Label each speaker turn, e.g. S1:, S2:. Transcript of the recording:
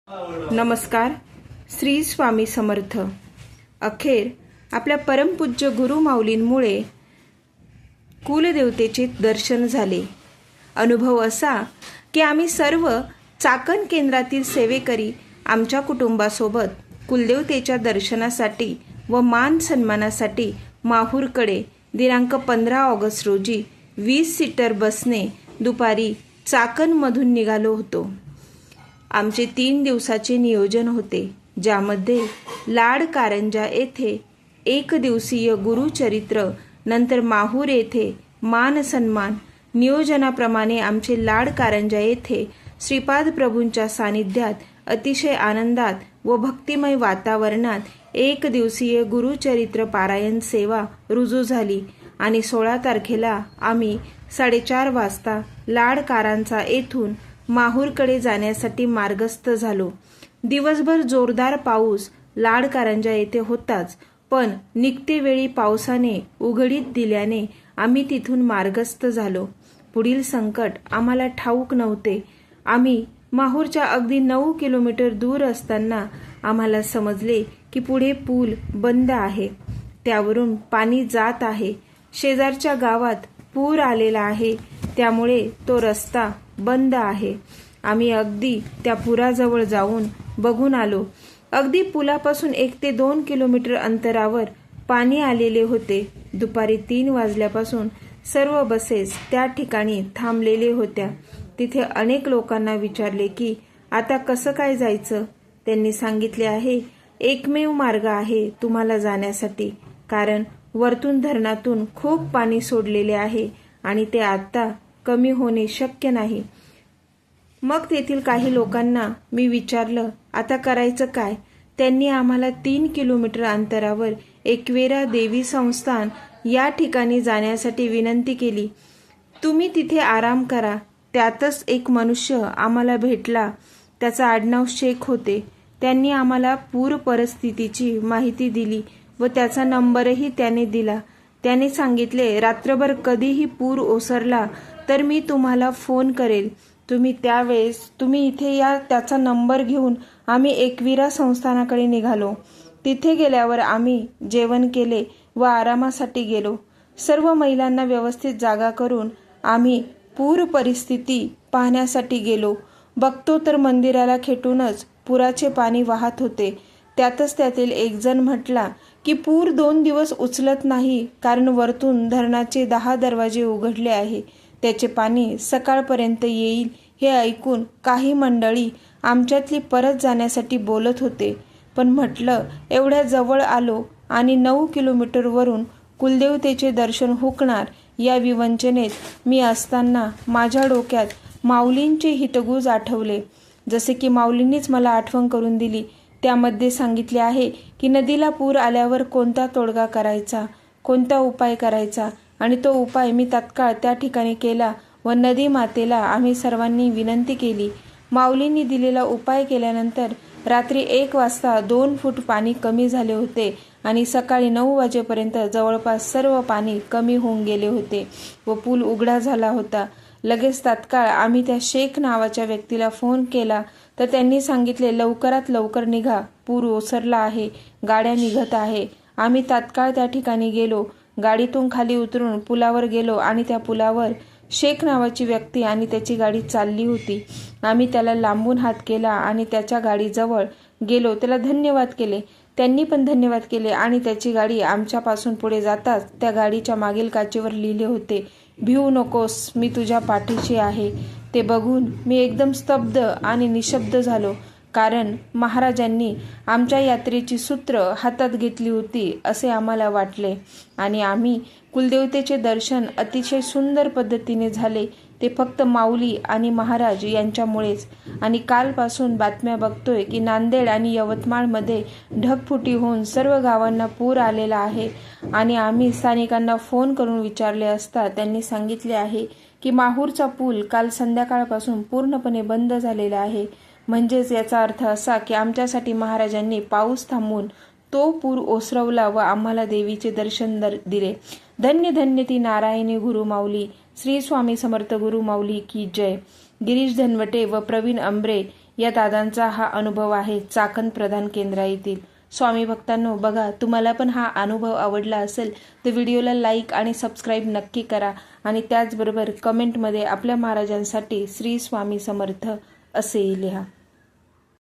S1: नमस्कार. श्री स्वामी समर्थ. अखेर आपल्या परमपूज्य गुरु माऊलींमुळे कुलदेवतेचे दर्शन झाले. अनुभव असा की आम्ही सर्व चाकण केंद्रातील सेवेकरी आमच्या कुटुंबासोबत कुलदेवतेच्या दर्शनासाठी व मान सन्मानासाठी माहूरकडे दिनांक 15 ऑगस्ट रोजी 20 सीटर बसने दुपारी चाकणमधून निघालो होतो. आमचे 3 दिवसाचे नियोजन होते, ज्यामध्ये लाड कारंजा येथे 1 दिवसीय गुरुचरित्र, नंतर माहूर येथे मान सन्मान. नियोजनाप्रमाणे आमचे लाड कारंजा येथे श्रीपाद प्रभूंच्या सानिध्यात अतिशय आनंदात व भक्तिमय वातावरणात 1 दिवसीय गुरुचरित्र पारायण सेवा रुजू झाली आणि 16 तारखेला आम्ही 4:30 वाजता लाड कारंजा येथून माहूरकडे जाण्यासाठी मार्गस्थ झालो. दिवसभर जोरदार पाऊस लाड कारंजा येथे होताच, पण निघते वेळी पावसाने उघडीत दिल्याने आम्ही तिथून मार्गस्थ झालो. पुढील संकट आम्हाला ठाऊक नव्हते. आम्ही माहूरच्या अगदी 9 किलोमीटर दूर असताना आम्हाला समजले की पुढे पूल बंद आहे, त्यावरून पाणी जात आहे. शेजारच्या गावात पूर आलेला आहे, त्यामुळे तो रस्ता बंद आहे. आम्ही अगदी त्या पुराजवळ जाऊन बघून आलो. अगदी पुलापासून 1 ते 2 किलोमीटर अंतरावर पाणी आलेले होते. दुपारी 3 वाजल्यापासून सर्व बसेस त्या ठिकाणी थांबलेले होत्या. तिथे अनेक लोकांना विचारले की आता कसं काय जायचं. त्यांनी सांगितले आहे, एकमेव मार्ग आहे तुम्हाला जाण्यासाठी, कारण वरतून धरणातून खूप पाणी सोडलेले आहे आणि ते आता कमी होणे शक्य नाही. मग तेथील काही लोकांना मी विचारलं आता करायचं काय. त्यांनी आम्हाला 3 किलोमीटर अंतरावर एकवेरा देवी संस्थान या ठिकाणी जाण्यासाठी विनंती केली. तुम्ही तिथे आराम करा. त्यातच एक मनुष्य आम्हाला भेटला, त्याचं आडनाव शेख होते. त्यांनी आम्हाला पूर परिस्थितीची माहिती दिली व त्याचा नंबरही त्याने दिला. त्याने सांगितले, रात्रभर कधीही पूर ओसरला तर मी तुम्हाला फोन करेल. तुम्ही इथे या. त्याचा नंबर घेऊन आम्ही एकविरा संस्थानाकडे निघालो. तिथे गेल्यावर आम्ही जेवण केले व आरामासाठी गेलो. सर्व महिलांना व्यवस्थित जागा करून आम्ही पूर परिस्थिती पाहण्यासाठी गेलो. बघतो तर मंदिराला खेटूनच पुराचे पाणी वाहत होते. त्यातच त्यातील एक जण म्हटला की पूर 2 दिवस उचलत नाही, कारण वरतून धरणाचे 10 दरवाजे उघडले आहे. त्याचे पाणी सकाळपर्यंत येईल. हे ऐकून काही मंडळी आमच्यातली परत जाण्यासाठी बोलत होते, पण म्हटलं एवढ्या जवळ आलो आणि 9 किलोमीटरवरून कुलदेवतेचे दर्शन हुकणार या विवंचनेत मी असताना माझ्या डोक्यात माऊलींचे हितगुज आठवले. जसे की माऊलींनीच मला आठवण करून दिली. त्यामध्ये सांगितले आहे की नदीला पूर आल्यावर कोणता तोडगा करायचा, कोणता उपाय करायचा, आणि तो उपाय मी तात्काळ त्या ठिकाणी केला व नदी मातेला आम्ही सर्वांनी विनंती केली. माऊलींनी दिलेला उपाय केल्यानंतर रात्री 1 वाजता 2 फूट पाणी कमी झाले होते आणि सकाळी 9 वाजेपर्यंत जवळपास सर्व पाणी कमी होऊन गेले होते व पूल उघडा झाला होता. लगेच तात्काळ आम्ही त्या शेख नावाच्या व्यक्तीला फोन केला तर त्यांनी सांगितले, लवकरात लवकर निघा, पूर ओसरला आहे, गाड्या निघत आहे. आम्ही तात्काळ त्या ठिकाणी गेलो. गाडीतून खाली उतरून पुलावर गेलो आणि त्या पुलावर शेख नावाची व्यक्ती आणि त्याची गाडी चालली होती. आम्ही त्याला लांबून हात केला आणि त्याच्या गाडीजवळ गेलो. त्याला धन्यवाद केले. त्यांनी पण धन्यवाद केले आणि त्याची गाडी आमच्यापासून पुढे जाताच त्या गाडीच्या मागील काचेवर लिहिले होते, भिवू नकोस, मी तुझ्या पाठीशी आहे. ते बघून मी एकदम स्तब्ध आणि निशब्द झालो, कारण महाराजांनी आमच्या यात्रेची सूत्र हातात घेतली होती असे आम्हाला वाटले आणि आम्ही कुलदेवतेचे दर्शन अतिशय सुंदर पद्धतीने झाले. ते फक्त माऊली आणि महाराज यांच्यामुळेच. आणि कालपासून बातम्या बघतोय की नांदेड आणि यवतमाळमध्ये ढगफुटी होऊन सर्व गावांना पूर आलेला आहे. आणि आम्ही स्थानिकांना फोन करून विचारले असता त्यांनी सांगितले आहे की माहूरचा पूल काल संध्याकाळपासून पूर्णपणे बंद झालेला आहे. म्हणजेच याचा अर्थ असा की आमच्यासाठी महाराजांनी पाऊस थांबवून तो पूर ओसरवला व आम्हाला देवीचे दर्शन दिले. धन्य धन्य ती नारायणी गुरु माऊली. श्री स्वामी समर्थ गुरु माऊली की जय. गिरीश धनवटे व प्रवीण अंबरे या दादांचा हा अनुभव आहे चाकण प्रधान केंद्र येथील. स्वामी भक्तांनो, बघा, तुम्हाला पण हा अनुभव आवडला असेल तर व्हिडिओला लाईक आणि सबस्क्राईब नक्की करा आणि त्याचबरोबर कमेंटमध्ये आपल्या महाराजांसाठी श्री स्वामी समर्थ असे लिहा.